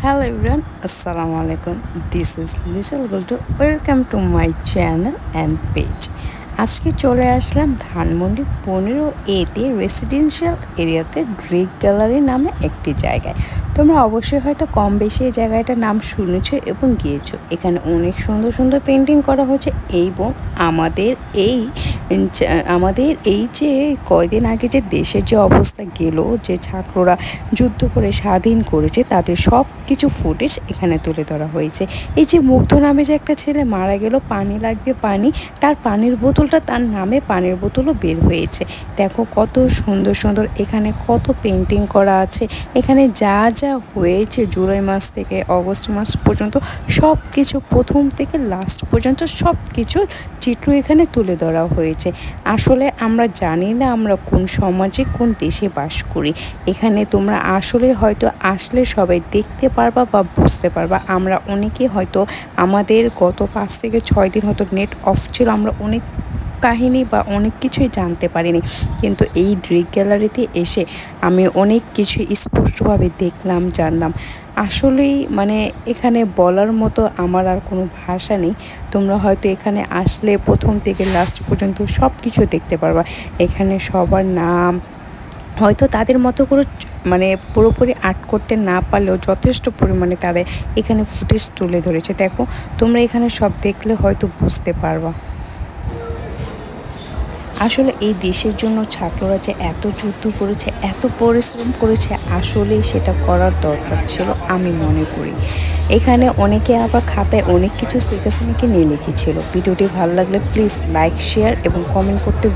Hello everyone, Assalamu alaikum. This is Little Gulto. Welcome to my channel and page. আজকে চলে আসলাম Dhanmondi 15A-তে residential এরিয়াতে ড্রিক gallery নামে একটি জায়গায়। তোমরা অবশ্যই হয়তো কম বেশি এই জায়গাটার নাম শুনেছো এবং গিয়েছো। এখানে অনেক সুন্দর সুন্দর পেন্টিং করা হচ্ছে এবং আমাদের এই যে কয়দিন আগে যে দেশের যে অবস্থা গেল, যে ছাত্ররা যুদ্ধ করে স্বাধীন করেছে তাদের সব কিছু ফুটেজ এখানে তুলে ধরা হয়েছে। এই যে মুগ্ধ নামে যে একটা ছেলে মারা গেল, পানি লাগবে পানি, তার পানির বোতলটা তার নামে পানির বোতলও বের হয়েছে। দেখো কত সুন্দর সুন্দর এখানে কত পেন্টিং করা আছে। এখানে যা যা হয়েছে জুলাই মাস থেকে অগস্ট মাস পর্যন্ত সব কিছু প্রথম থেকে লাস্ট পর্যন্ত সব কিছু চিত্র এখানে তুলে ধরা হয়েছে। আসলে আমরা জানি না আমরা কোন সমাজে কোন দেশে বাস করি। এখানে তোমরা আসলে হয়তো আসলে সবাই দেখতে পারবা বা বুঝতে পারবা। আমরা অনেকে হয়তো আমাদের গত 5 থেকে 6 দিন হয়তো নেট অফ ছিল, আমরা অনেক কাহিনী বা অনেক কিছুই জানতে পারিনি, কিন্তু এই ড্রিক গ্যালারিতে এসে আমি অনেক কিছু স্পষ্টভাবে দেখলাম, জানলাম। আসলেই মানে এখানে বলার মতো আমার আর কোনো ভাষা নেই। তোমরা হয়তো এখানে আসলে প্রথম থেকে লাস্ট পর্যন্ত সব কিছু দেখতে পারবা। এখানে সবার নাম হয়তো তাদের মতো করে মানে পুরোপুরি আর্ট করতে না পারলেও যথেষ্ট পরিমাণে তারা এখানে ফুটেজ তুলে ধরেছে। দেখো তোমরা এখানে সব দেখলে হয়তো বুঝতে পারবা। আসলে এই দেশের জন্য ছাত্ররা যে এত যুদ্ধ করেছে, এত পরিশ্রম করেছে, আসলে সেটা করার দরকার ছিল আমি মনে করি। এখানে অনেকে আবার খাতায় অনেক কিছু শেখ হাসিনাকে নিয়ে লিখেছিল। ভিডিওটি ভালো লাগলে প্লিজ লাইক, শেয়ার এবং কমেন্ট করতে